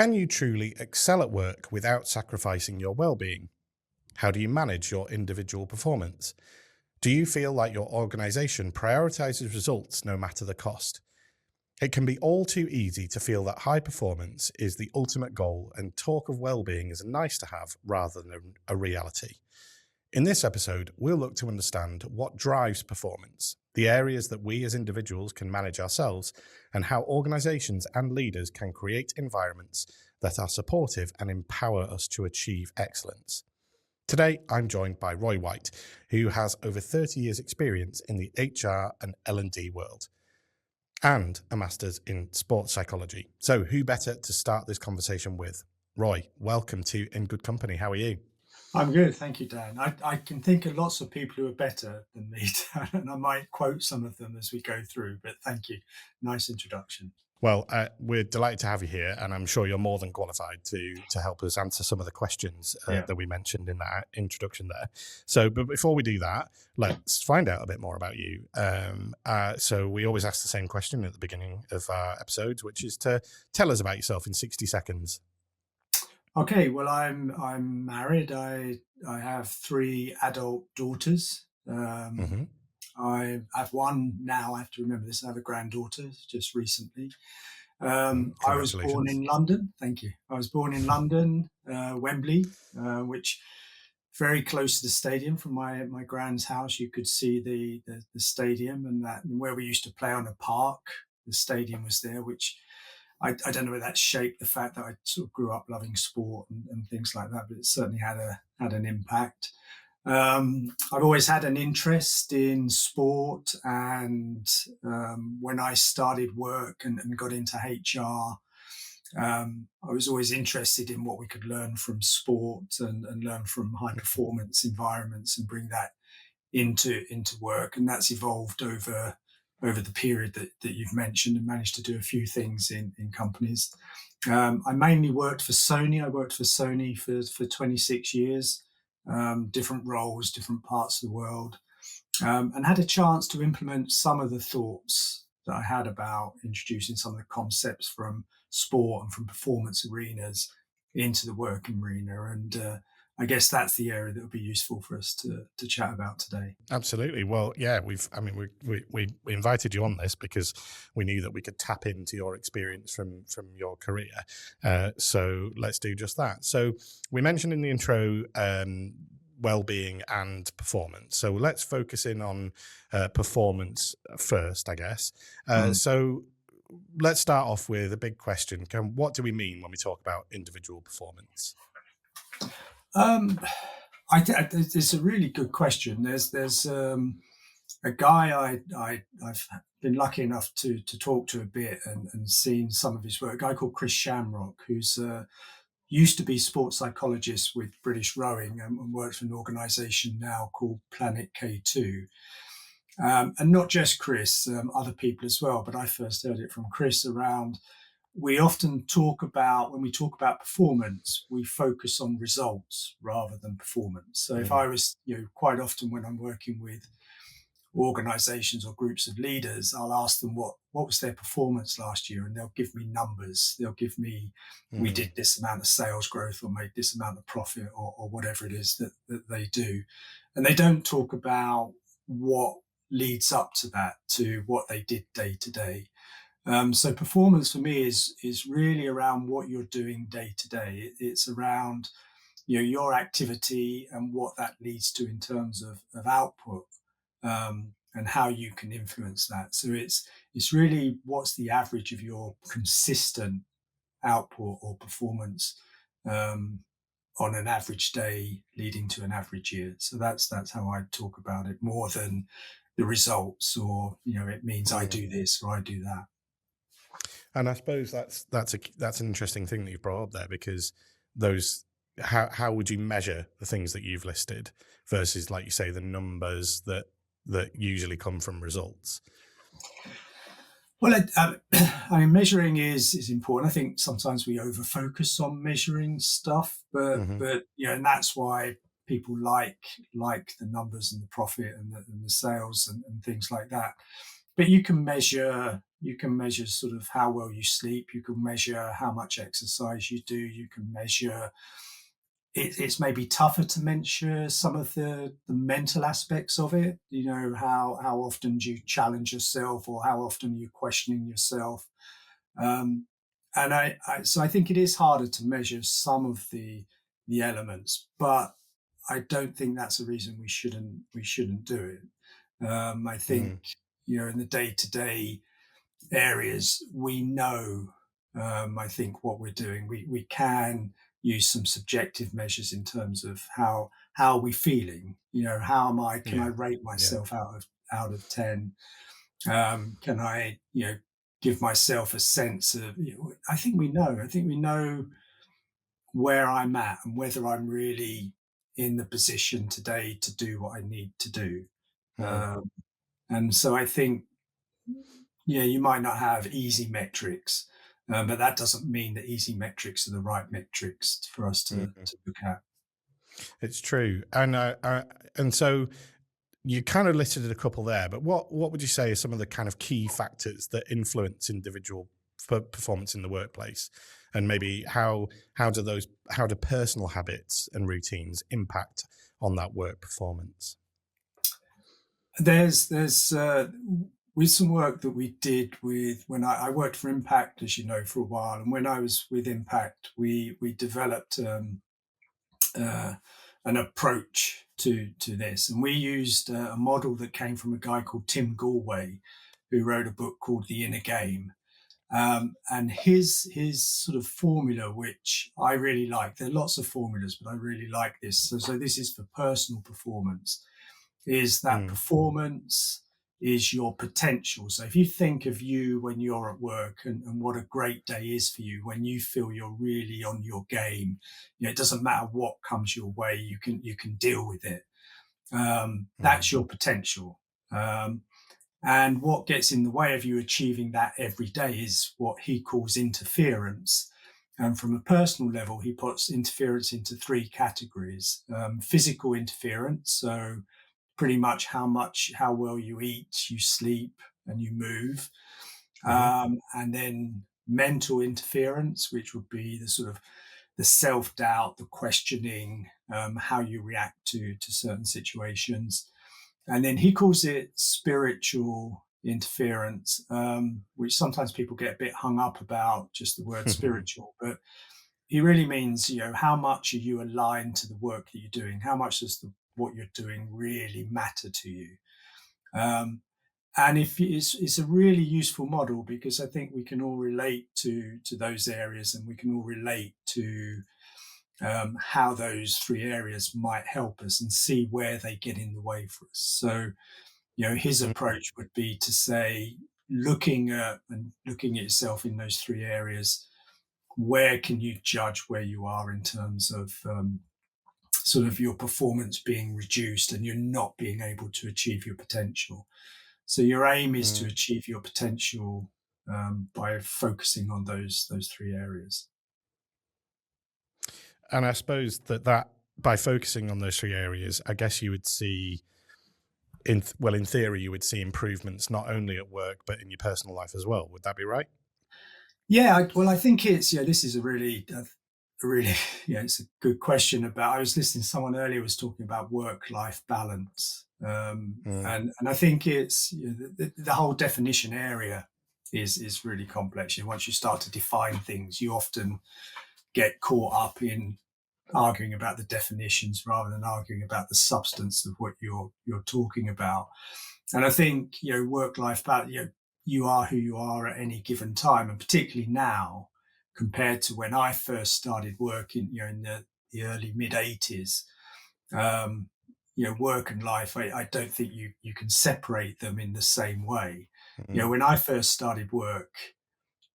Can you truly excel at work without sacrificing your well-being? How do you manage your individual performance? Do you feel like your organization prioritizes results no matter the cost? It can be all too easy to feel that high performance is the ultimate goal and talk of well-being is a nice to have rather than a reality. In this episode, we'll look to understand what drives performance, the areas that we as individuals can manage ourselves, and how organizations and leaders can create environments that are supportive and empower us to achieve excellence. Today, I'm joined by Roy White, who has over 30 years' experience in the HR and L&D world and a master's in sports psychology. So who better to start this conversation with? Roy, welcome to In Good Company. How are you? I'm good, thank you, Dan. I can think of lots of people who are better than me, Dan, and I might quote some of them as we go through, but thank you. Nice introduction. Well, we're delighted to have you here, and I'm sure you're more than qualified to help us answer some of the questions Yeah. that we mentioned in that introduction there. So, but before we do that, let's find out a bit more about you. So we always ask the same question at the beginning of our episodes, which is to tell us about yourself in 60 seconds. Okay, well, I'm married. I have three adult daughters. Hmm. I have one now. I have to remember this. I have a granddaughter just recently. I was born Congratulations. in London. Thank you. I was born in London, Wembley, which very close to the stadium. From my grand's house, you could see the stadium and where we used to play on a park. The stadium was there, which I don't know whether that shaped the fact that I sort of grew up loving sport and things like that, but it certainly had an impact. I've always had an interest in sport, and when I started work and got into HR, I was always interested in what we could learn from sport and learn from high performance environments and bring that into work. And that's evolved over the period that you've mentioned and managed to do a few things in companies. I mainly worked for Sony. I worked for Sony for 26 years, different roles, different parts of the world, and had a chance to implement some of the thoughts that I had about introducing some of the concepts from sport and from performance arenas into the working arena. And I guess that's the area that would be useful for us to chat about today. Absolutely. Well, yeah, we invited you on this because we knew that we could tap into your experience from your career. So let's do just that. So we mentioned in the intro well-being and performance. So let's focus in on performance first, I guess. So let's start off with a big question. What do we mean when we talk about individual performance? It's a really good question. There's a guy I've been lucky enough to talk to a bit and seen some of his work. A guy called Chris Shamrock, who's used to be sports psychologist with British Rowing and works for an organisation now called Planet K2. And not just Chris, other people as well. But I first heard it from Chris around. We often talk about, when we talk about performance, we focus on results rather than performance. So if I was, quite often when I'm working with organizations or groups of leaders, I'll ask them what was their performance last year, and they'll give me numbers. They'll give me, we did this amount of sales growth or made this amount of profit or whatever it is that they do. And they don't talk about what leads up to that, to what they did day to day. So performance for me is really around what you're doing day to day. It's around your activity and what that leads to in terms of output, and how you can influence that. So it's really what's the average of your consistent output or performance on an average day leading to an average year. So that's how I talk about it, more than the results or it means I do this or I do that. And I suppose that's an interesting thing that you've brought up there, because those how would you measure the things that you've listed versus, like you say, the numbers that usually come from results? Well, I mean, measuring is important. I think sometimes we over focus on measuring stuff, but and that's why people like the numbers and the profit and the sales and things like that. But you can measure You can measure sort of how well you sleep. You can measure how much exercise you do. You can measure it's maybe tougher to measure some of the mental aspects of it. You know, how often do you challenge yourself, or how often are you questioning yourself? Um, and so I think it is harder to measure some of the elements, but I don't think that's a reason we shouldn't do it. I think, Mm, in the day to day areas, we know, I think, what we're doing. We can use some subjective measures in terms of how are we feeling. How am I? Can I yeah. rate Yeah. myself out of 10? Can I, give myself a sense of? I think we know. I think we know where I'm at and whether I'm really in the position today to do what I need to do. Mm, Um, and so I think, yeah, you might not have easy metrics, but that doesn't mean that easy metrics are the right metrics for us to, mm. to look at. It's true. And so you kind of listed a couple there, but what would you say are some of the kind of key factors that influence individual performance in the workplace, and maybe how do personal habits and routines impact on that work performance? There's with some work that we did with when I worked for Impact, as you know, for a while, and when I was with Impact, we developed uh, an approach to this, and we used a model that came from a guy called Tim Galway, who wrote a book called The Inner Game. And his sort of formula, which I really like. There are lots of formulas, but I really like this. So this is for personal performance. Is that Mm, performance is your potential. So if you think of you when you're at work, and what a great day is for you when you feel you're really on your game, it doesn't matter what comes your way, you can deal with it. That's mm, your potential. And what gets in the way of you achieving that every day is what he calls interference. And from a personal level, he puts interference into three categories: physical interference, so pretty how well you eat, you sleep, and you move. hmm And then mental interference, which would be the sort of the self doubt, the questioning, how you react to certain situations. And then he calls it spiritual interference, which sometimes people get a bit hung up about just the word spiritual, but he really means, how much are you aligned to the work that you're doing? How much does what you're doing really matter to you? Um, and if it's a really useful model, because I think we can all relate to those areas, and we can all relate to how those three areas might help us, and see where they get in the way for us. So, his mm, approach would be to say, looking at yourself in those three areas, where can you judge where you are in terms of sort of your performance being reduced and you're not being able to achieve your potential. So your aim is to mm. achieve your potential by focusing on those three areas. And I suppose that by focusing on those three areas, I guess you would see in theory, you would see improvements not only at work but in your personal life as well. Would that be right? Yeah, well, I think it's this is a really it's a good question. About I was listening to someone earlier was talking about work-life balance, Mm, and I think it's the whole definition area is really complex. Once you start to define things, you often get caught up in arguing about the definitions rather than arguing about the substance of what you're talking about. And I think, work life balance, you are who you are at any given time, and particularly now compared to when I first started working, in the early mid 80s. Um, work and life, I don't think you can separate them in the same way. mm, When I first started work,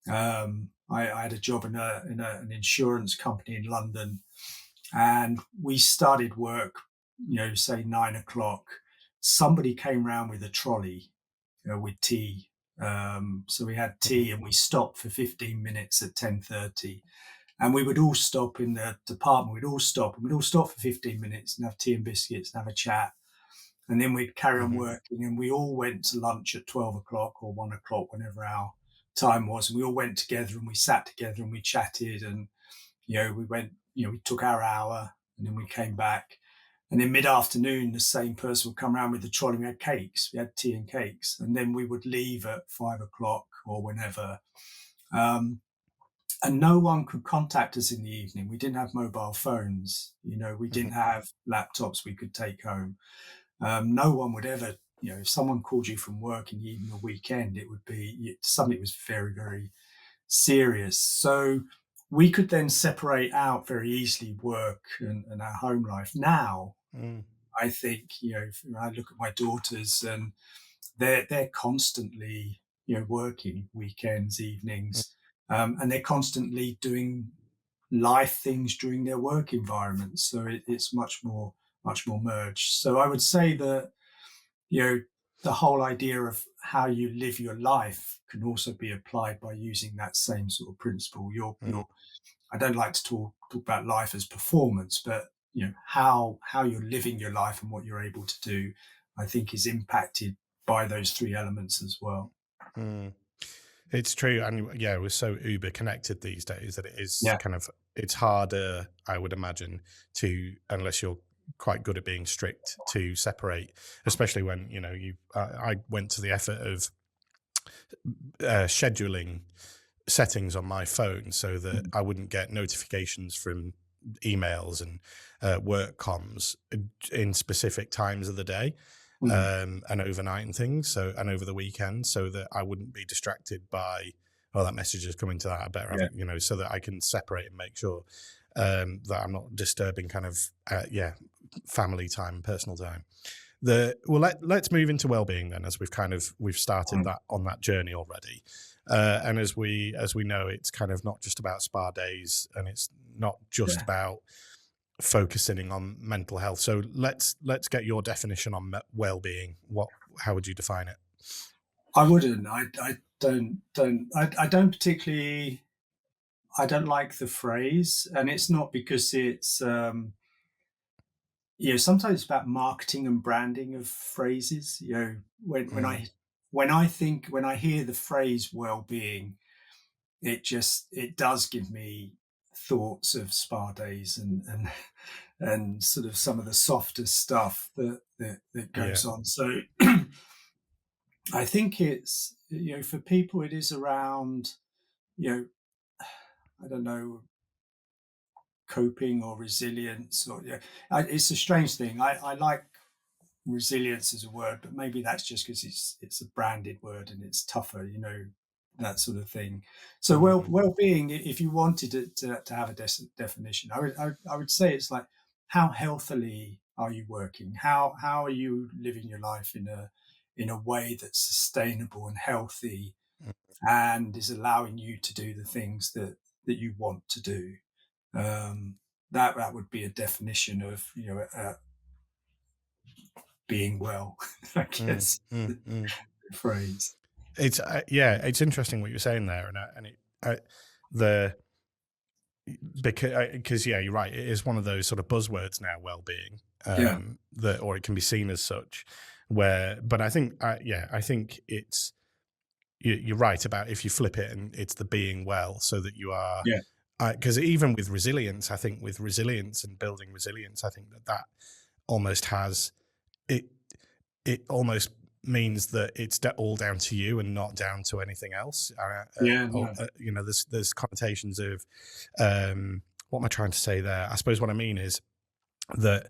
I had a job an insurance company in London, and we started work, say 9 o'clock. Somebody came round with a trolley, with tea. So we had tea, and we stopped for 15 minutes at 10:30. And we would all stop in the department. We'd all stop for 15 minutes and have tea and biscuits and have a chat. And then we'd carry on mm, working. And we all went to lunch at 12 o'clock or 1 o'clock, whenever our time was, and we all went together and we sat together and we chatted, and we went, we took our hour and then we came back. And then mid-afternoon, the same person would come around with the trolley. We had cakes, we had tea and cakes, and then we would leave at 5 o'clock or whenever. Um, and no one could contact us in the evening. We didn't have mobile phones. We didn't Mhm. have laptops we could take home. No one would ever, if someone called you from work in the evening or weekend, it would be something that was very, very serious. So we could then separate out very easily work and our home life. Now, Mm. I think, if I look at my daughters, and they're constantly, working weekends, Mm. evenings, and they're constantly doing life things during their work environment. So it's much more merged. So I would say that, the whole idea of how you live your life can also be applied by using that same sort of principle. Mm. I don't like to talk about life as performance, but how you're living your life and what you're able to do, I think, is impacted by those three elements as well. Mm. It's true, and yeah, we're so uber connected these days that it is Yeah, kind of it's harder, I would imagine, to unless you're quite good at being strict to separate, especially when I went to the effort of scheduling settings on my phone so that mm, I wouldn't get notifications from emails and work comms in specific times of the day, mm, and overnight and things. So, and over the weekend, so that I wouldn't be distracted by, oh, that message is coming to that. I better have yeah, it, so that I can separate and make sure that I'm not disturbing kind of, family time, personal time. Let's move into well-being then, as we've started mm, that on that journey already, and as we know, it's kind of not just about spa days, and it's not just yeah. about focusing on mental health. So let's get your definition on well-being. How would you define it? I wouldn't. I don't particularly. I don't like the phrase, and it's not because it's. Sometimes it's about marketing and branding of phrases. When Mm. when I hear the phrase well-being, it does give me thoughts of spa days and sort of some of the softer stuff that Yeah. goes on. So I think it's, for people, it is around, you know I don't know, coping or resilience, or it's a strange thing. I like resilience as a word, but maybe that's just because it's a branded word and it's tougher, that sort of thing. So Mm. well-being, if you wanted to have a definition, I would say it's like, how healthily are you working? How are you living your life in a way that's sustainable and healthy, Mm. and is allowing you to do the things that you want to do? Um, that would be a definition of, being well, I Mm. guess, Mm. the Mm. phrase. It's yeah, it's interesting what you're saying there, the because yeah, you're right. It is one of those sort of buzzwords now, well-being, Yeah, that or it can be seen as such. But I think, yeah, I think you're right about if you flip it and it's the being well, so that you are. yeah, Because even with resilience, I think with resilience and building resilience, I think that almost has it. It almost means that it's all down to you and not down to anything else. yeah, no, There's connotations of, what am I trying to say there? I suppose what I mean is that,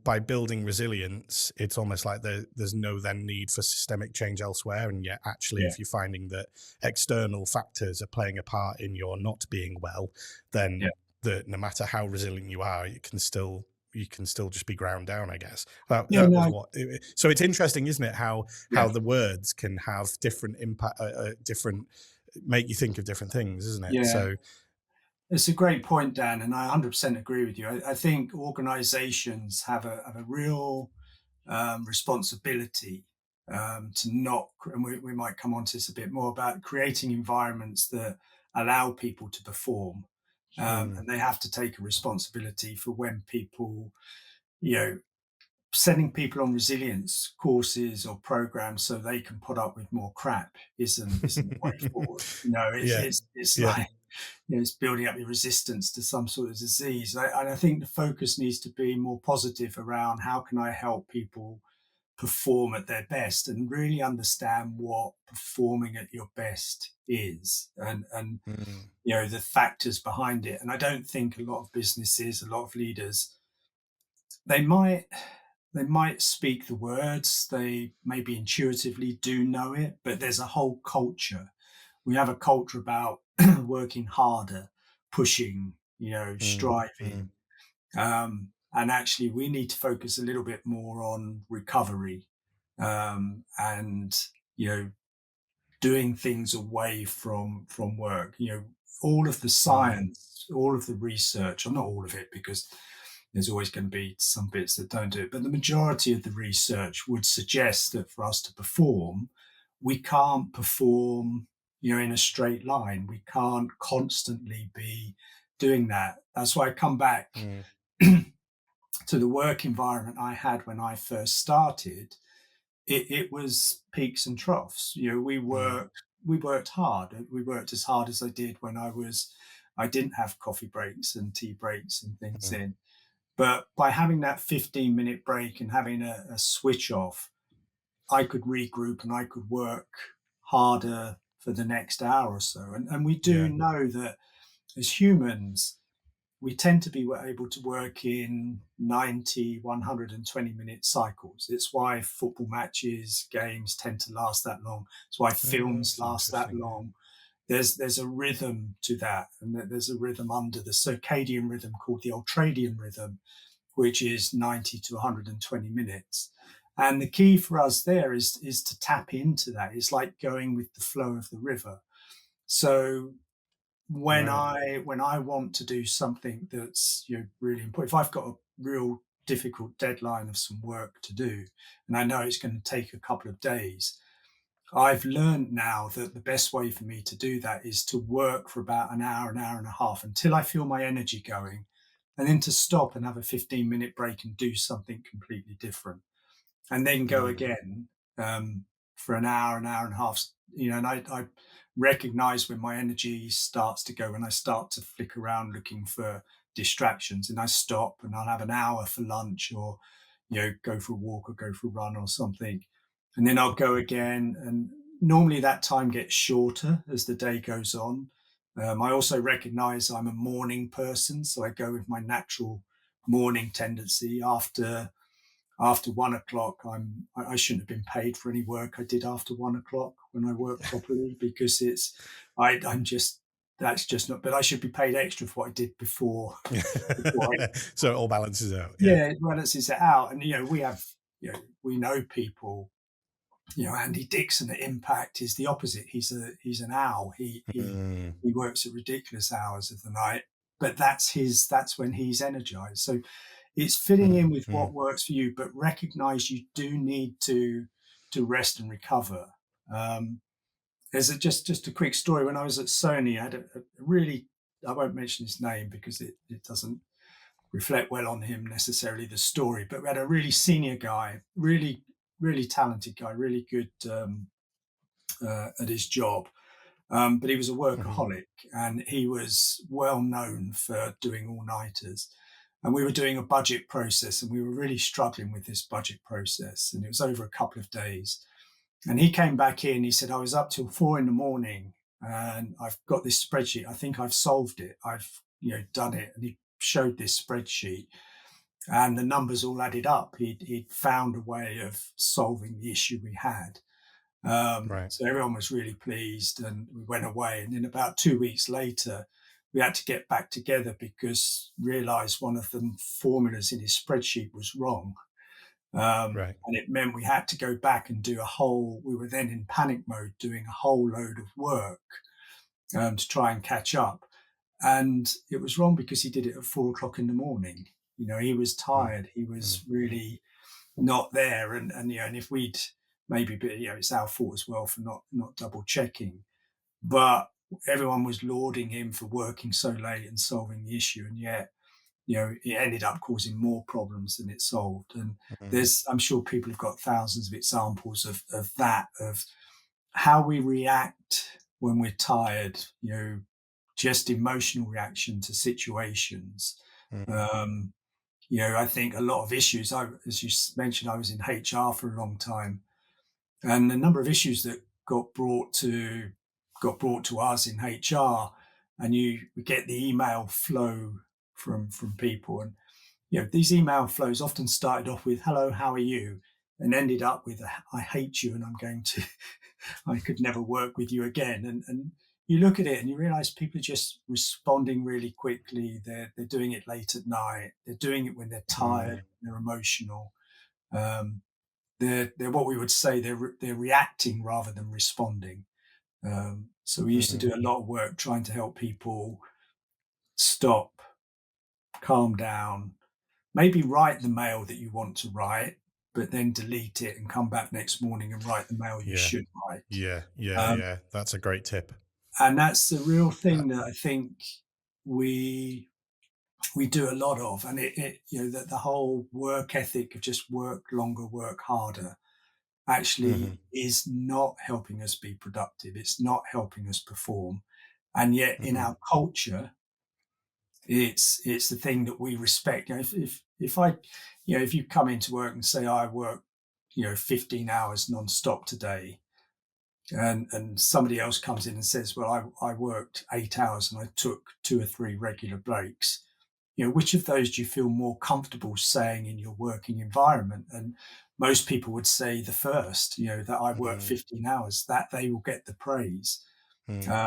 by building resilience, it's almost like there's no then need for systemic change elsewhere. And yet, actually, yeah, if you're finding that external factors are playing a part in your not being well, yeah, then no matter how resilient you are, you can still just be ground down, I guess. yeah, That was no, what. So it's interesting, isn't it? How yeah, the words can have different impact, different make you think of different things, isn't it? yeah. So. It's a great point, Dan, and I 100% agree with you. I think organizations have a real responsibility, to not, and we might come on to this a bit more, about creating environments that allow people to perform. Mm. And they have to take a responsibility for when people, you know, sending people on resilience courses or programs so they can put up with more crap isn't the way forward. You know, Yeah. it's Yeah. like, you know, it's building up your resistance to some sort of disease. And I think the focus needs to be more positive around how can I help people perform at their best and really understand what performing at your best is, and Mm, you know, the factors behind it. And I don't think a lot of businesses, a lot of leaders, they might they might speak the words, they maybe intuitively do know it, but there's a whole culture. We have a culture about working harder, pushing, you know, mm, mm, striving. And actually, we need to focus a little bit more on recovery, and, you know, doing things away from work. You know, all of the mm, science, all of the research, or not all of it, because there's always going to be some bits that don't do it, but the majority of the research would suggest that for us to perform, we can't perform, you know, in a straight line. We can't constantly be doing that. That's why I come back mm, to the work environment I had when I first started. It was peaks and troughs. You know, mm, we worked hard. We worked as hard as I did when I didn't have coffee breaks and tea breaks and things mm, in. But by having that 15-minute break and having a switch off, I could regroup and I could work harder for the next hour or so. And we do yeah. know that as humans, we tend to be able to work in 90, 120-minute cycles. It's why football matches, games tend to last that long. It's why films That's last that interesting. long. There's a rhythm to that, and there's a rhythm under the circadian rhythm called the ultradian rhythm, which is 90 to 120 minutes. And the key for us there is to tap into that. It's like going with the flow of the river. So Right. when I want to do something that's, you know, really important, if I've got a real difficult deadline of some work to do, and I know it's going to take a couple of days, I've learned now that the best way for me to do that is to work for about an hour and a half until I feel my energy going, and then to stop and have a 15-minute break and do something completely different, and then go Mm, again, for an hour and a half. You know, and I recognize when my energy starts to go, when I start to flick around looking for distractions, and I stop and I'll have an hour for lunch, or, you know, go for a walk or go for a run or something. And then I'll go again. And normally that time gets shorter as the day goes on. I also recognize I'm a morning person, so I go with my natural morning tendency. After 1 o'clock, I shouldn't have been paid for any work I did after 1 o'clock when I work properly, because I'm just, that's just not. But I should be paid extra for what I did before I, so it all balances out. Yeah. yeah, it balances it out. And, you know, we know people. You know, Andy Dixon at Impact is the opposite. He's an owl. Mm, He works at ridiculous hours of the night, but that's when he's energized. So it's fitting in mm, with mm, what works for you, but recognize you do need to rest and recover. Um, there's just a quick story. When I was at Sony, I had a really, I won't mention his name because it doesn't reflect well on him necessarily, the story, but we had a really senior guy, really talented guy, really good, at his job. But he was a mhm, workaholic, and he was well known for doing all nighters. And we were doing a budget process, and we were really struggling with this budget process. And it was over a couple of days. And he came back in. He said, "I was up till 4 in the morning, and I've got this spreadsheet. I think I've solved it. I've, you know, done it." And he showed this spreadsheet, and the numbers all added up. He'd found a way of solving the issue we had. right. So everyone was really pleased, and we went away. And then about 2 weeks later, we had to get back together because realised one of the formulas in his spreadsheet was wrong. Right. And it meant we had to go back and do a whole, we were then in panic mode doing a whole load of work, to try and catch up. And it was wrong because he did it at 4 o'clock in the morning. You know, he was Mm, tired. He mm, was mm, really not there. And you know, and if we'd maybe, you know, it's our fault as well for not double checking. But everyone was lauding him for working so late and solving the issue, and yet it ended up causing more problems than it solved. And mm, I'm sure people have got thousands of examples of that, of how we react when we're tired, just emotional reaction to situations. mm, Um, I think a lot of issues, as you mentioned, I was in HR for a long time, and the number of issues that got brought to us in HR, and we get the email flow from people, and these email flows often started off with "Hello, how are you?" and ended up with "I hate you, and I'm going to, I could never work with you again." And you look at it and you realize people are just responding really quickly. They're doing it late at night. They're doing it when they're tired. mm, They're emotional. Um, they're what we would say they're reacting rather than responding. So we used to mm, do a lot of work trying to help people stop, calm down, maybe write the mail that you want to write, but then delete it and come back next morning and write the mail you yeah, should write. yeah, yeah, Um, yeah. That's a great tip. and that's the real Uh, thing that I think we we do a lot of, and it that the whole work ethic of just work longer, work harder mhm, actually is not helping us be productive. It's not helping us perform, and yet in mhm, our culture, it's the thing that we respect. If I, if you come into work and say I work, 15 hours non-stop today, and somebody else comes in and says, well, I worked 8 hours and I took 2 or 3 regular breaks. Which of those do you feel more comfortable saying in your working environment? And most people would say the first, that I worked mm, 15 hours, that they will get the praise. mm,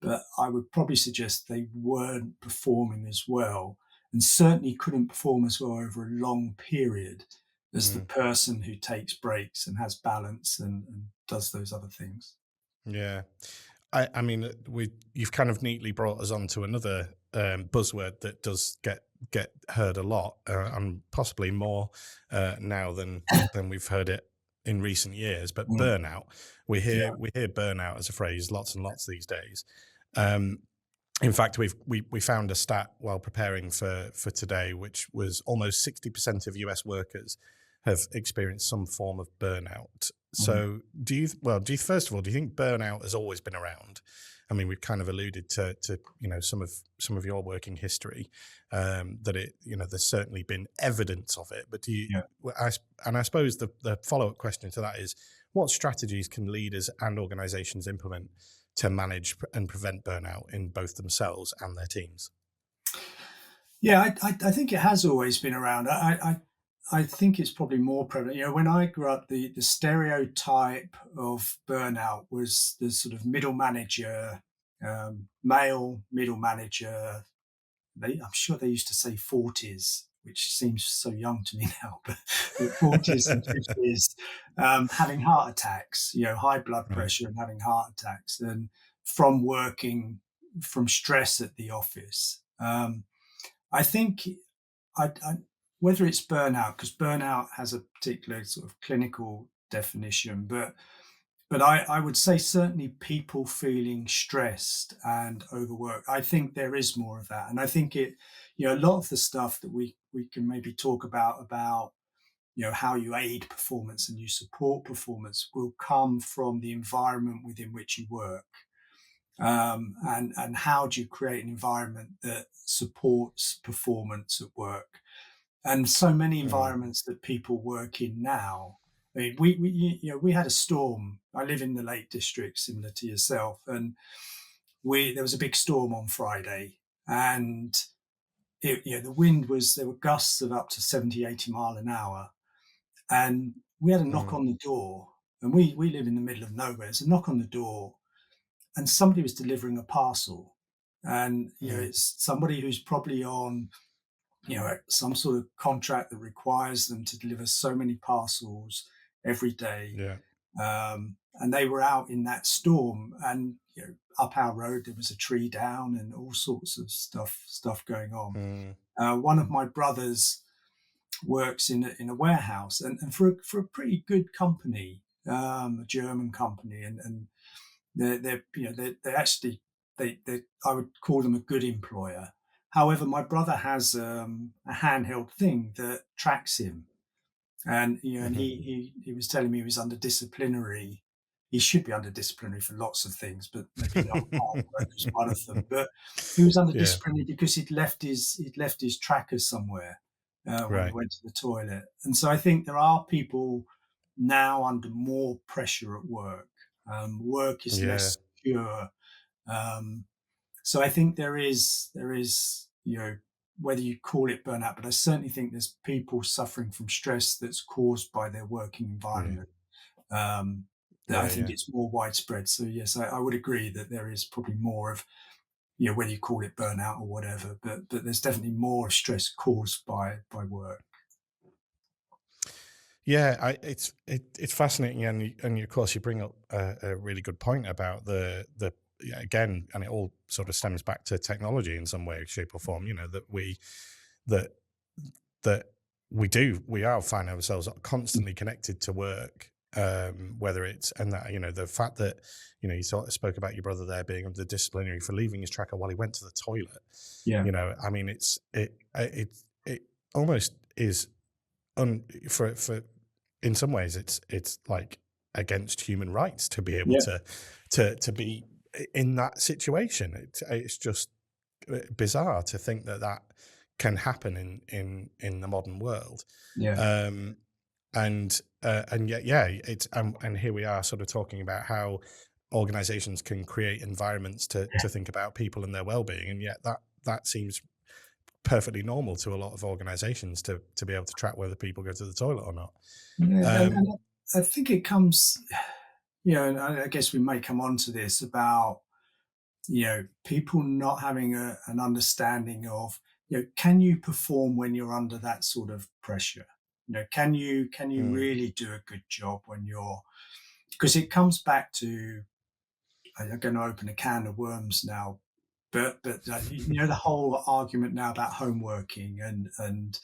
But I would probably suggest they weren't performing as well, and certainly couldn't perform as well over a long period as the mm. person who takes breaks and has balance and does those other things. Yeah. I mean, you've kind of neatly brought us on to another buzzword that does get heard a lot, and possibly more now than we've heard it in recent years. But Mm, burnout, yeah. we hear burnout as a phrase lots and lots these days. Um, in fact, we found a stat while preparing for today, which was almost 60% of US workers have experienced some form of burnout. Mm. So, do you first of all, do you think burnout has always been around? I mean, we've kind of alluded to some of your working history, that there's certainly been evidence of it. But do you? Yeah. And I suppose the follow up question to that is, what strategies can leaders and organisations implement to manage and prevent burnout in both themselves and their teams? Yeah, I think it has always been around. I think it's probably more prevalent. When I grew up, the stereotype of burnout was the sort of middle manager, male middle manager. I'm sure they used to say 40s, which seems so young to me now, but 40s and 50s, having heart attacks, high blood Right. pressure and having heart attacks, and from working from stress at the office. I think I whether it's burnout, because burnout has a particular sort of clinical definition, but I would say certainly people feeling stressed and overworked. I think there is more of that, and I think a lot of the stuff that we can maybe talk about how you aid performance and you support performance will come from the environment within which you work. And how do you create an environment that supports performance at work? And so many Mm, environments that people work in now. I mean, we had a storm. I live in the Lake District, similar to yourself, and we there was a big storm on Friday, and the wind was there were gusts of up to 70, 80 mile an hour, and we had a knock mm, on the door, and we live in the middle of nowhere. There's a knock on the door, and somebody was delivering a parcel, and mm, it's somebody who's probably on some sort of contract that requires them to deliver so many parcels every day. yeah. And they were out in that storm, and up our road there was a tree down and all sorts of stuff going on. Mm, One of my brothers works in a warehouse, and for a pretty good company, a German company, and they're actually they I would call them a good employer. However, my brother has a handheld thing that tracks him, and and Hmm. he was telling me he was under disciplinary. He should be under disciplinary for lots of things, but maybe not hard work is one of them. But he was under Yeah. disciplinary because he'd left his tracker somewhere when he Right. went to the toilet. And so I think there are people now under more pressure at work. Work is Yeah. less secure. Um, so I think there is whether you call it burnout, but I certainly think there's people suffering from stress that's caused by their working Yeah. environment. Um, that I Yeah. think Yeah. it's more widespread. So yes, I would agree that there is probably more of whether you call it burnout or whatever, but there's definitely more stress caused by work. Yeah, it's fascinating, and of course you bring up a really good point about the yeah, again, and it all sort of stems back to technology in some way, shape, or form. You know that that we are find ourselves constantly connected to work, whether it's and that the fact that you sort of spoke about your brother there being under disciplinary for leaving his tracker while he went to the toilet. Yeah, I mean, it almost is for in some ways it's like against human rights to be able yeah, to be in that situation. It's just bizarre to think that that can happen in the modern world. yeah, um and yet, yeah, it's and here we are sort of talking about how organizations can create environments to think about people and their well-being, and yet that seems perfectly normal to a lot of organizations to be able to track whether people go to the toilet or not. yeah. And Um, I think it comes, and I guess we may come on to this about people not having an understanding of can you perform when you're under that sort of pressure. Can you mm, really do a good job when you're, because it comes back to, I'm going to open a can of worms now, but the whole argument now about home working, and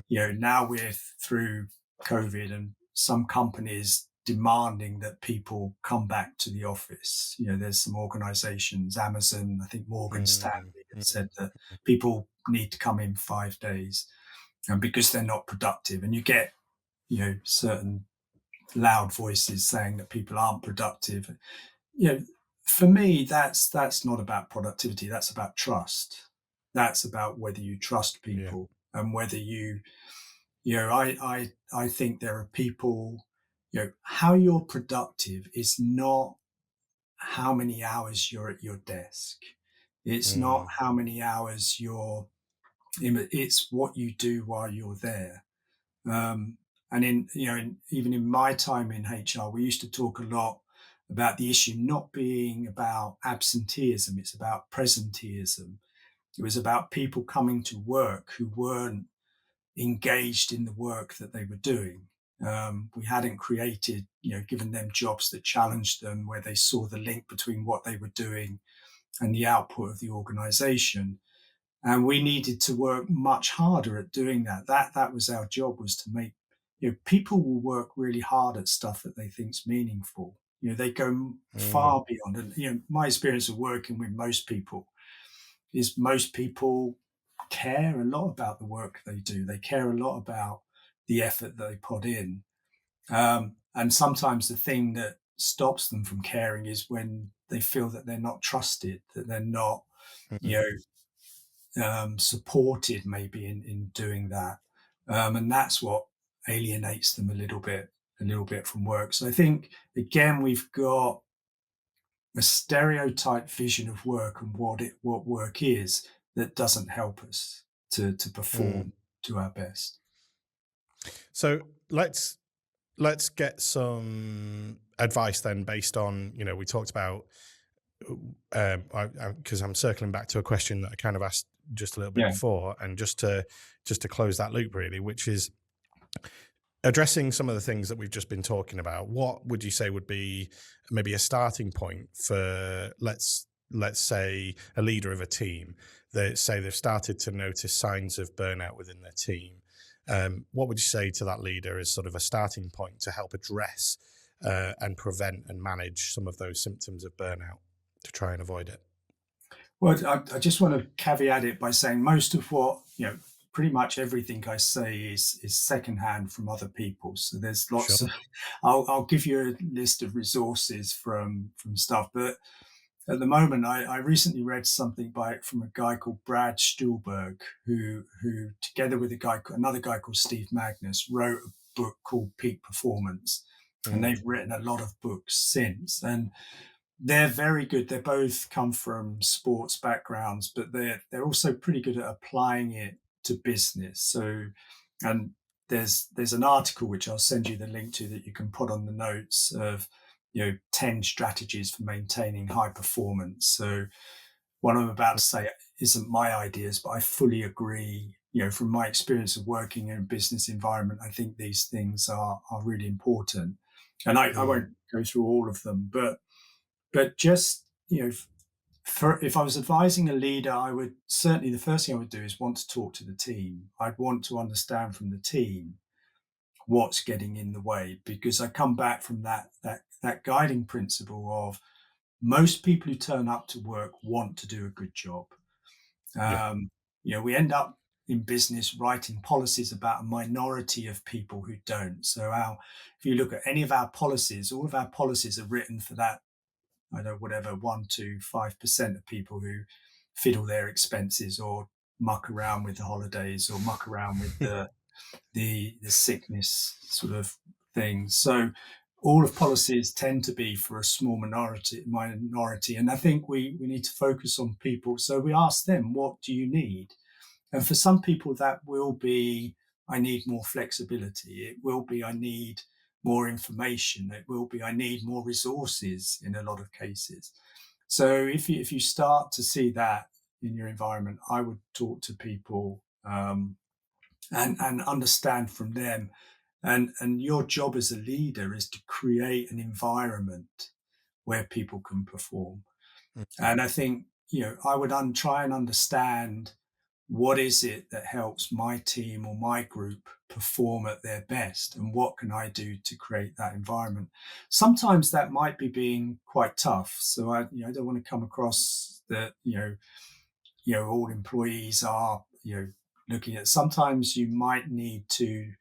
now we're through COVID and some companies demanding that people come back to the office. There's some organizations, Amazon, I think Morgan mm, Stanley, had mm, said that people need to come in 5 days, and because they're not productive. And you get, certain loud voices saying that people aren't productive. you know, for me, that's not about productivity. That's about trust. That's about whether you trust yeah. people, and whether I think there are people, how you're productive is not how many hours you're at your desk. It's not Mm, how many hours it's what you do while you're there. Um, and even in my time in HR, we used to talk a lot about the issue not being about absenteeism, it's about presenteeism. It was about people coming to work who weren't engaged in the work that they were doing. We hadn't created, given them jobs that challenged them, where they saw the link between what they were doing and the output of the organization. And we needed to work much harder at doing that. That was our job, was to make, people will work really hard at stuff that they think's meaningful. They go mm, far beyond. And my experience of working with most people is most people care a lot about the work they do. They care a lot about the effort that they put in. And sometimes the thing that stops them from caring is when they feel that they're not trusted, that they're not, mm. you supported maybe in doing that. And that's what alienates them a little bit from work. So I think again, we've got a stereotype vision of work and what work is that doesn't help us to Mm. perform to our best. So let's get some advice then, based on we talked about because I'm circling back to a question that I kind of asked just a little bit Yeah, before, and just to close that loop really, which is addressing some of the things that we've just been talking about. What would you say would be maybe a starting point for, let's say, a leader of a team that say they've started to notice signs of burnout within their team? What would you say to that leader as sort of a starting point to help address and prevent and manage some of those symptoms of burnout to try and avoid it? Well, I just want to caveat it by saying most of what, pretty much everything I say is secondhand from other people. So there's lots Sure. of, I'll give you a list of resources from stuff. But at the moment, I recently read something from a guy called Brad Stuhlberg, who together with another guy called Steve Magnus, wrote a book called Peak Performance, and Mm, they've written a lot of books since. And they're very good. They both come from sports backgrounds, but they're also pretty good at applying it to business. So, and there's an article which I'll send you the link to that you can put on the notes of 10 strategies for maintaining high performance. So what I'm about to say isn't my ideas, but I fully agree. From my experience of working in a business environment, I think these things are really important. And I mm, won't go through all of them, but just for if I was advising a leader, I would certainly, the first thing I would do is want to talk to the team. I'd want to understand from the team what's getting in the way, because I come back from that guiding principle of most people who turn up to work want to do a good job. yeah. um, we end up in business writing policies about a minority of people who don't. So if you look at any of our policies, all of our policies are written for that, I don't know, whatever, 1 to 5% of people who fiddle their expenses or muck around with the holidays or muck around with the sickness sort of things. So all of policies tend to be for a small minority. And I think we need to focus on people. So we ask them, what do you need? And for some people, that will be, I need more flexibility. It will be, I need more information. It will be, I need more resources in a lot of cases. So if you start to see that in your environment, I would talk to people, and understand from them. And your job as a leader is to create an environment where people can perform. Mm, And I think, I would try and understand, what is it that helps my team or my group perform at their best, and what can I do to create that environment? Sometimes that might be being quite tough. So I don't want to come across that, all employees are, looking at. Sometimes you might need to,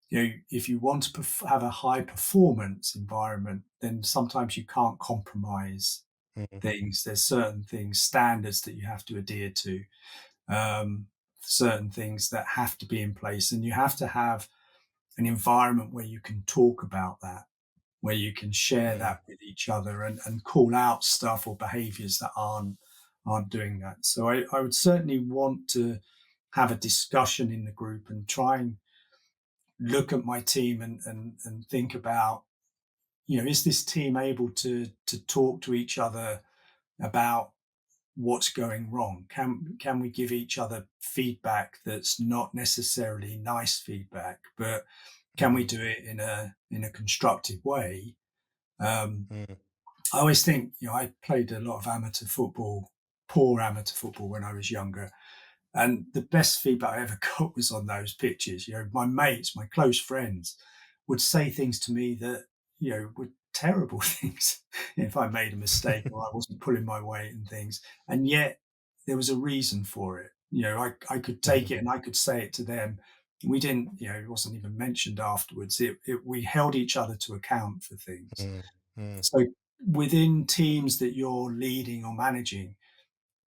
if you want to have a high performance environment, then sometimes you can't compromise mm, things. There's certain things, standards that you have to adhere to, um, certain things that have to be in place, and you have to have an environment where you can talk about that, where you can share mm, that with each other, and call out stuff or behaviors that aren't doing that. So I would certainly want to have a discussion in the group and try and look at my team, and think about, is this team able to talk to each other about what's going wrong? Can we give each other feedback that's not necessarily nice feedback, but can we mm, do it in a constructive way? Um, mm, I always think, I played a lot of poor amateur football when I was younger, and the best feedback I ever got was on those pitches. My mates, my close friends, would say things to me that, were terrible things if I made a mistake or I wasn't pulling my weight and things. And yet there was a reason for it. I could take mm, it and I could say it to them. We didn't, it wasn't even mentioned afterwards. We held each other to account for things. mm, mm, So within teams that you're leading or managing,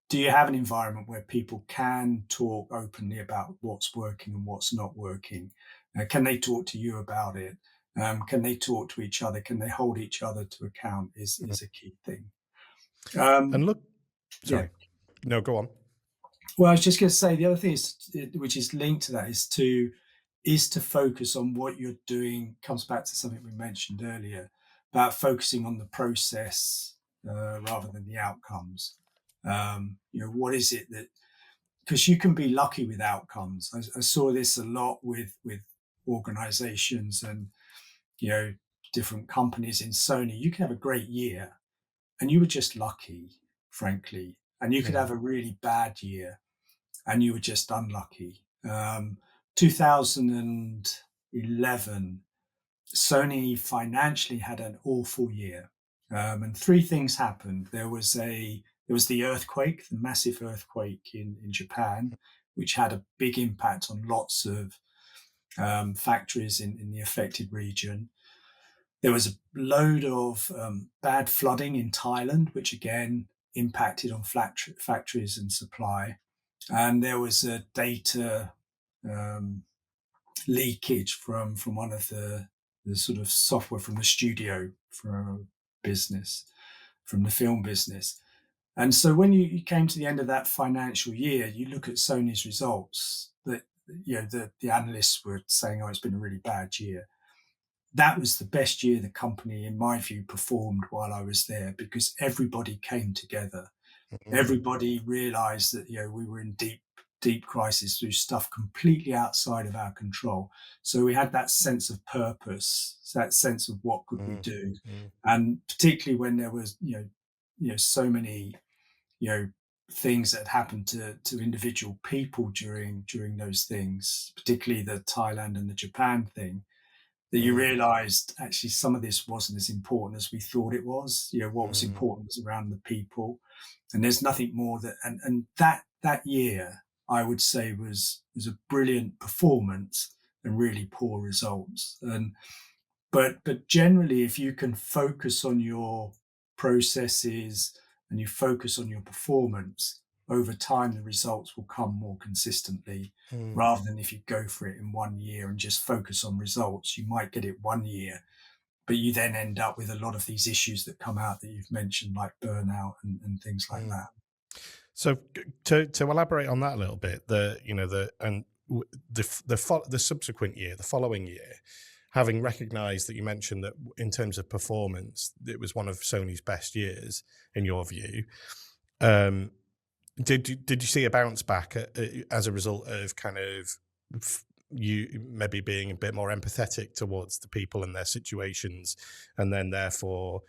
do you have an environment where people can talk openly about what's working and what's not working? Can they talk to you about it? Can they talk to each other? Can they hold each other to account? mm. Is a key thing. And Um, look, yeah. sorry. No, go on. Well, I was just going to say, the other thing is, which is linked to that, is to focus on what you're doing. Comes back to something we mentioned earlier about focusing on the process, rather than the outcomes. What is it that, because you can be lucky with outcomes. I saw this a lot with organizations and, you know different companies. In Sony, you can have a great year and you were just lucky, frankly, and you could Mm, have a really bad year and you were just unlucky. 2011, Sony financially had an awful year, and three things happened. There There was the earthquake, the massive earthquake in Japan, which had a big impact on lots of factories in the affected region. There was a load of bad flooding in Thailand, which again impacted on factories and supply. And there was a data um, leakage from one of the sort of software from the studio for business, from the film business. And so when you came to the end of that financial year, you look at Sony's results that, the analysts were saying, oh, it's been a really bad year. That was the best year the company, in my view, performed while I was there, because everybody came together. Mm, Everybody realized that, we were in deep crisis through stuff completely outside of our control. So we had that sense of purpose, that sense of what could we mm, do. mm, And particularly when there was, so many, things that had happened to individual people during those things, particularly the Thailand and the Japan thing, that you mm, realized actually some of this wasn't as important as we thought it was. What was mm, important was around the people. And there's nothing more that, and that year, I would say was a brilliant performance and really poor results. And but generally, if you can focus on your processes and you focus on your performance, over time the results will come more consistently, mm, rather than if you go for it in one year and just focus on results. You might get it one year, but you then end up with a lot of these issues that come out that you've mentioned, like burnout and things like mm. that. So to elaborate on that a little bit, the subsequent year, the following year, having recognised that you mentioned that in terms of performance, it was one of Sony's best years in your view. Um, did you see a bounce back as a result of kind of you maybe being a bit more empathetic towards the people and their situations, and then therefore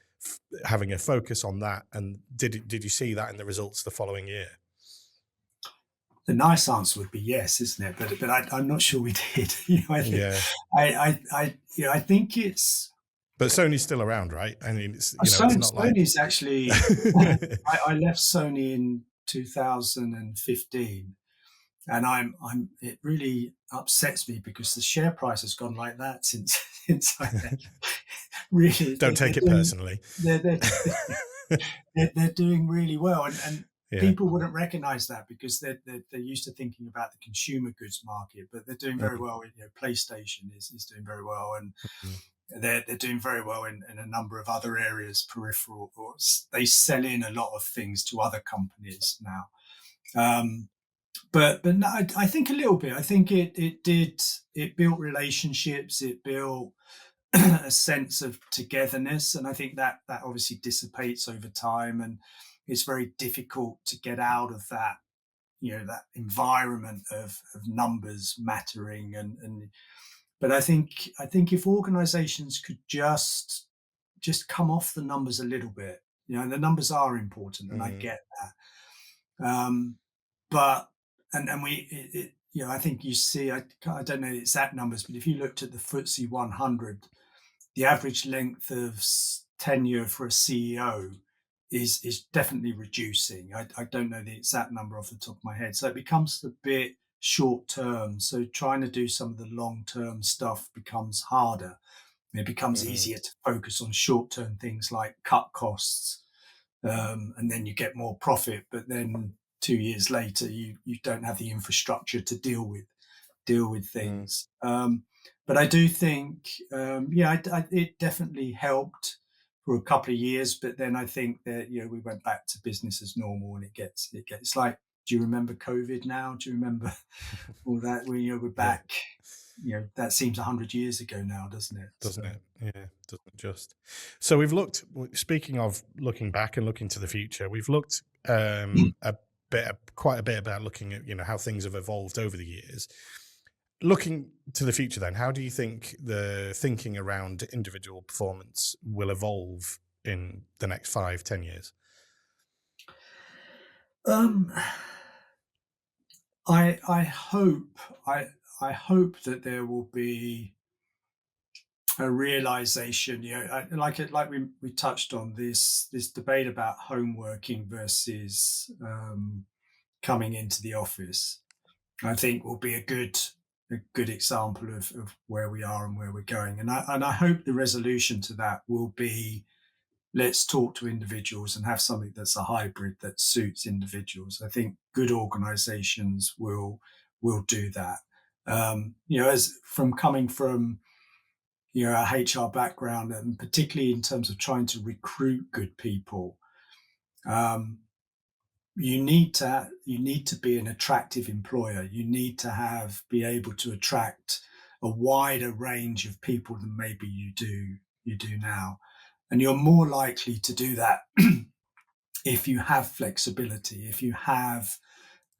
having a focus on that? And did you see that in the results the following year? The nice answer would be yes, isn't it? But I'm not sure we did. Yeah, I think it's but Sony's still around, right? I mean, it's not like Sony's actually. I left Sony in 2015, and It really upsets me because the share price has gone like that since since I left. Really, don't take it personally. they're they're, they're doing really well, and Yeah. people wouldn't recognise that because they're used to thinking about the consumer goods market, but they're doing very Mm, well. PlayStation is doing very well, and mm, they're doing very well in a number of other areas, peripheral. Or they sell in a lot of things to other companies now. Um, but no, I think a little bit. I think it built relationships. It built a sense of togetherness, and I think that obviously dissipates over time, and it's very difficult to get out of that. That environment of numbers mattering, and but I think if organisations could just come off the numbers a little bit, and the numbers are important, and I mm, get that. But and we, I think you see, I don't know the exact numbers, but if you looked at the FTSE 100, the average length of tenure for a CEO is definitely reducing. I don't know the exact number off the top of my head, so it becomes a bit short term. So trying to do some of the long term stuff becomes harder. It becomes mm, easier to focus on short term things like cut costs, and then you get more profit. But then 2 years later, you don't have the infrastructure to deal with mm, things. But I do think, it definitely helped for a couple of years. But then I think that we went back to business as normal, and it gets like. Do you remember COVID now? Do you remember all that? We're yeah. back. That seems 100 years ago now, doesn't it? Doesn't So. it? Yeah, doesn't just. So we've looked. Speaking of looking back and looking to the future, we've looked quite a bit about looking at how things have evolved over the years. Looking to the future, then, how do you think the thinking around individual performance will evolve in the next 5, 10 years? Um, I hope that there will be a realization, like we touched on this debate about home working versus coming into the office. I think will be a good example of where we are and where we're going. And I hope the resolution to that will be, let's talk to individuals and have something that's a hybrid that suits individuals. I think good organizations will do that. As from coming from a HR background, and particularly in terms of trying to recruit good people, um, you need to be an attractive employer. You need to be able to attract a wider range of people than maybe you do now, and you're more likely to do that if you have flexibility, if you have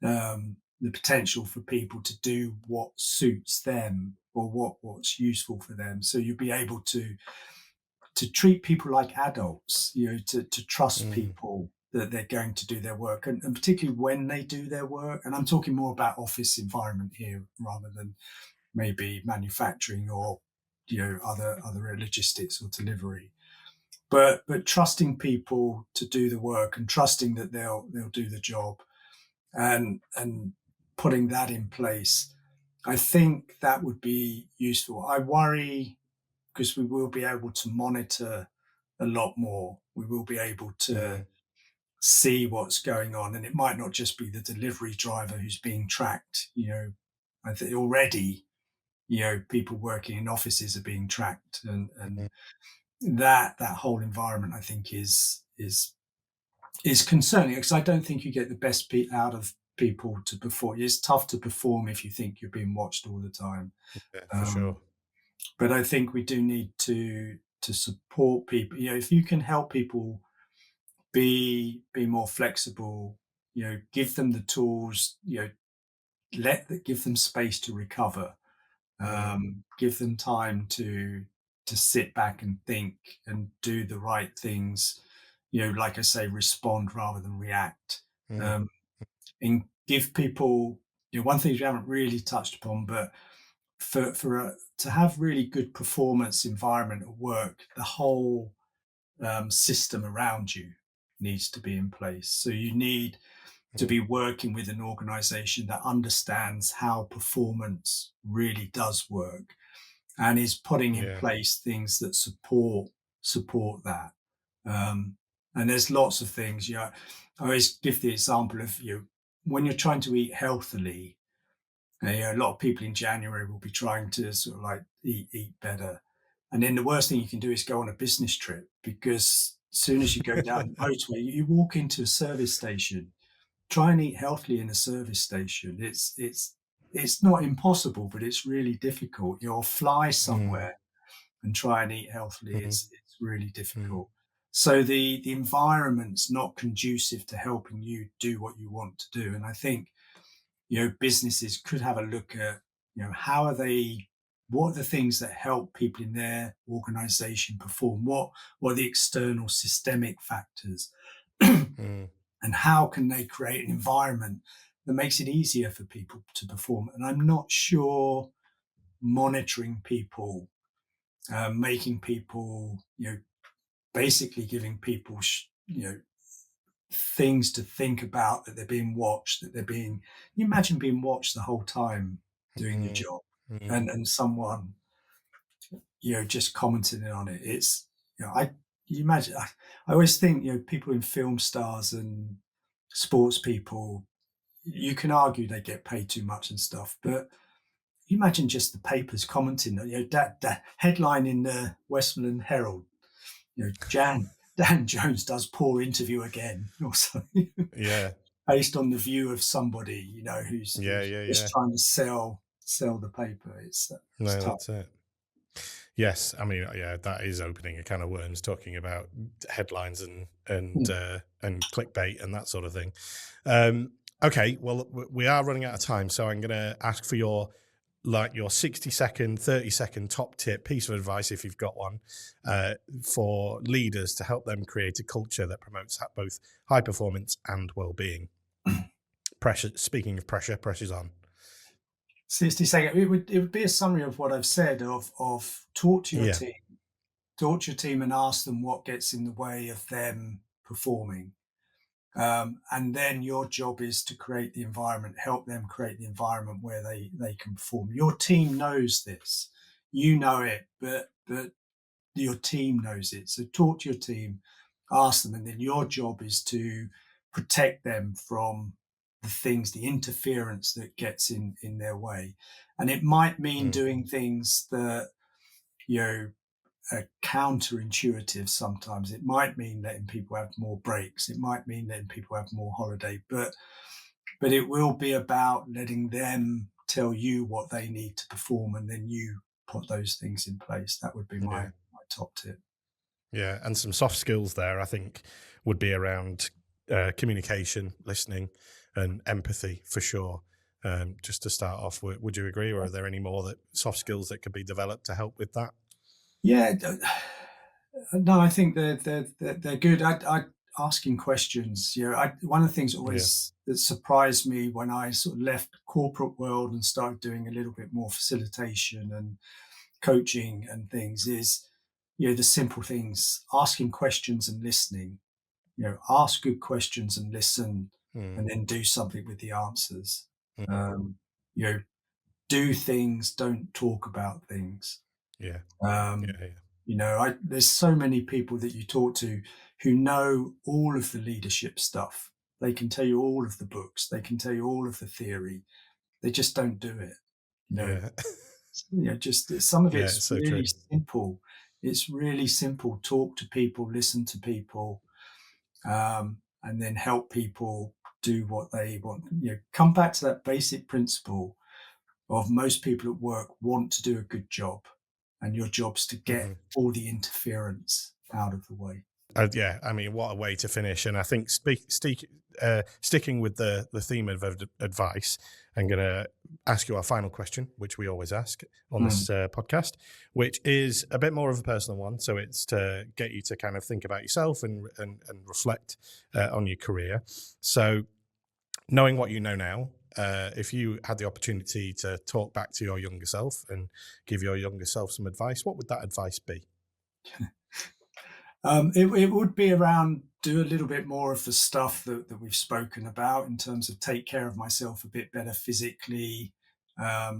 the potential for people to do what suits them or what's useful for them. So you'll be able to treat people like adults, to trust Mm, people that they're going to do their work, and particularly when they do their work. And I'm talking more about office environment here rather than maybe manufacturing or other logistics or delivery. But trusting people to do the work and trusting that they'll do the job, and putting that in place, I think that would be useful. I worry because we will be able to monitor a lot more. We will be able to mm, see what's going on, and it might not just be the delivery driver who's being tracked. I think already, people working in offices are being tracked, and mm, that whole environment, I think, is concerning, because I don't think you get the best out of people to perform. It's tough to perform if you think you're being watched all the time. yeah, for sure. Um, but I think we do need to support people. If you can help people be more flexible, give them the tools, give them space to recover, Mm, give them time to sit back and think and do the right things. Like I say, respond rather than react. mm, Um, and give people, one thing we haven't really touched upon, but to have really good performance environment at work, the whole system around you needs to be in place. So you need to mm, be working with an organization that understands how performance really does work and is putting in yeah. place things that support that. Um, and there's lots of things. I always give the example of when you're trying to eat healthily. A lot of people in January will be trying to sort of like eat better, and then the worst thing you can do is go on a business trip, because as soon as you go down the motorway, you walk into a service station. Try and eat healthily in a service station. It's not impossible, but it's really difficult. You'll fly Mm, somewhere and try and eat healthily. mm, It's really mm, difficult. So the environment's not conducive to helping you do what you want to do. And I think businesses could have a look at how are they, what are the things that help people in their organization perform, what are the external systemic factors, mm, and how can they create an environment that makes it easier for people to perform. And I'm not sure monitoring people, making people, basically giving people, things to think about, that they're being watched, that they're being. You imagine being watched the whole time doing your mm, job, mm, and someone just commenting on it. It's I you imagine. I always think people in film stars and sports people. You can argue they get paid too much and stuff, but you imagine just the papers commenting. That headline in the Westmoreland Herald. Dan Jones does poor interview again, or something, yeah. based on the view of somebody who's Yeah, who's yeah, just yeah. trying to sell the paper. It's No, tough. that's it. Yes, I mean, yeah, that is opening a can of worms, talking about headlines Mm. and clickbait and that sort of thing. Um, okay, well, we are running out of time, so I'm going to ask for your 60-second, 30-second top tip piece of advice, if you've got one, uh, for leaders to help them create a culture that promotes both high performance and well-being. Pressure. Speaking of pressure, pressure's on. 60 seconds. It would be a summary of what I've said of Yeah. talk to your team and ask them what gets in the way of them performing. And then your job is to create the environment, help them create the environment where they can perform. Your team knows this, you know it, but your team knows it. So talk to your team, ask them, and then your job is to protect them from the things, the interference that gets in their way. And it might mean Mm, doing things that you know are counterintuitive sometimes. It might mean letting people have more breaks. It might mean letting people have more holiday, but it will be about letting them tell you what they need to perform, and then you put those things in place. That would be yeah. my top tip. Yeah. And some soft skills there, I think, would be around communication, listening, and empathy for sure. Just to start off, would you agree, or are there any more that soft skills that could be developed to help with that? Yeah, no, I think they're good. I asking questions. One of the things Yeah. always that surprised me when I sort of left corporate world and started doing a little bit more facilitation and coaching and things is the simple things, asking questions and listening. Ask good questions and listen, Mm, and then do something with the answers. mm, Um, you know, do things, don't talk about things. yeah. Yeah. Um, Yeah. there's so many people that you talk to who know all of the leadership stuff. They can tell you all of the books. They can tell you all of the theory. They just don't do it. You know, Yeah. just some of Yeah. it's It's so true. really simple. It's really simple. Talk to people, listen to people, and then help people do what they want. Come back to that basic principle of most people at work want to do a good job, and your job's to get Mhm. all the interference out of the way. Yeah, I mean, what a way to finish! And I think sticking with the theme of advice, I'm going to ask you our final question, which we always ask on Mm. this podcast, which is a bit more of a personal one. So it's to get you to kind of think about yourself and reflect on your career. So knowing what you know now, if you had the opportunity to talk back to your younger self and give your younger self some advice, what would that advice be? It would be around do a little bit more of the stuff that we've spoken about in terms of take care of myself a bit better physically, a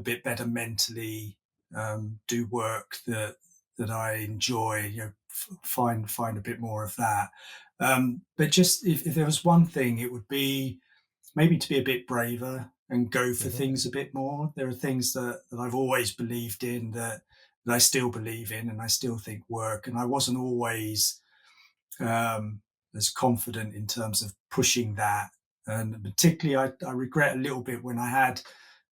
bit better mentally, do work that I enjoy. Find a bit more of that. But just if there was one thing, it would be maybe to be a bit braver and go for Hmm. things a bit more. There are things that I've always believed in that I still believe in and I still think work. And I wasn't always um, as confident in terms of pushing that. And particularly, I regret a little bit when I had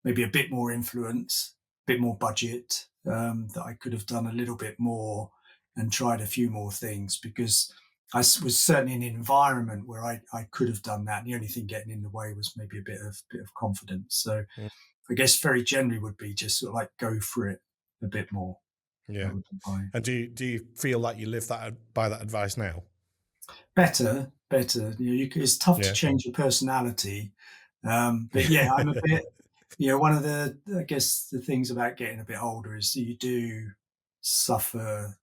maybe a bit more influence, a bit more budget, that I could have done a little bit more and tried a few more things because was certainly in an environment where I could have done that. And the only thing getting in the way was maybe a bit of confidence. So I guess very generally would be just sort of like go for it a bit more. That Yeah. would be my And do you feel like you live that by that advice now? better. It's tough to Yeah. change your personality, but yeah, I'm a bit. One of the I guess the things about getting a bit older is that you do suffer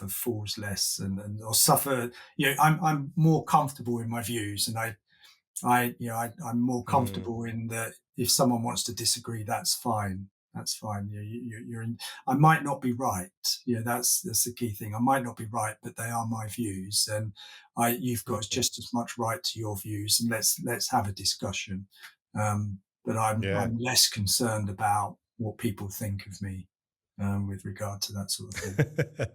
fools less and or suffer. I'm more comfortable in my views, and I'm more Mm, comfortable in that if someone wants to disagree, that's fine. That's fine. You're in. I might not be right. That's the key thing. I might not be right, but they are my views, and you've got mm, just as much right to your views. And let's have a discussion. But yeah. I'm less concerned about what people think of me with regard to that sort of thing.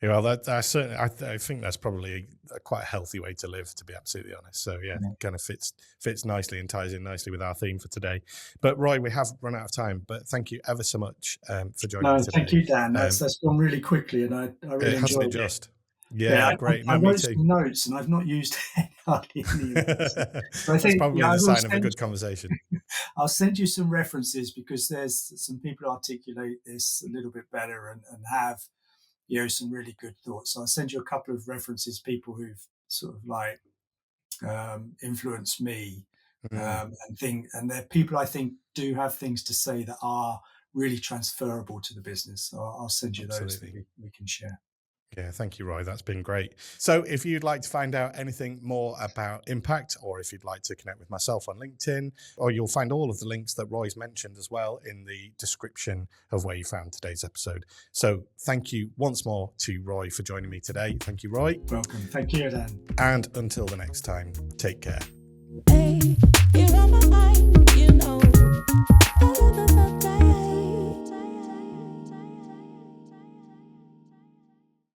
Yeah, well, that certainly, I think that's probably a quite a healthy way to live, to be absolutely honest. So yeah, Yeah. kind of fits nicely and ties in nicely with our theme for today. But Roy, we have run out of time. But thank you ever so much for joining me No, thank today. you, Dan. That's Um, that's gone really quickly, and I it really hasn't it enjoyed it. just? Yeah, Yeah, great. I No, me wrote too. some notes and I've not used hardly any of them. So I That's think, probably I the will sign of a send good conversation. I'll send you some references because there's some people who articulate this a little bit better and have some really good thoughts. So I'll send you a couple of references, people who've sort of like influenced me, Mm, and there are people I think do have things to say that are really transferable to the business. So I'll send you those that absolutely. we can share. Yeah, thank you, Roy. That's been great. So, if you'd like to find out anything more about Impact, or if you'd like to connect with myself on LinkedIn, or you'll find all of the links that Roy's mentioned as well in the description of where you found today's episode. So, thank you once more to Roy for joining me today. Thank you, Roy. Welcome. Thank you, Dan. And until the next time, take care. Hey, you're on my mind, you know.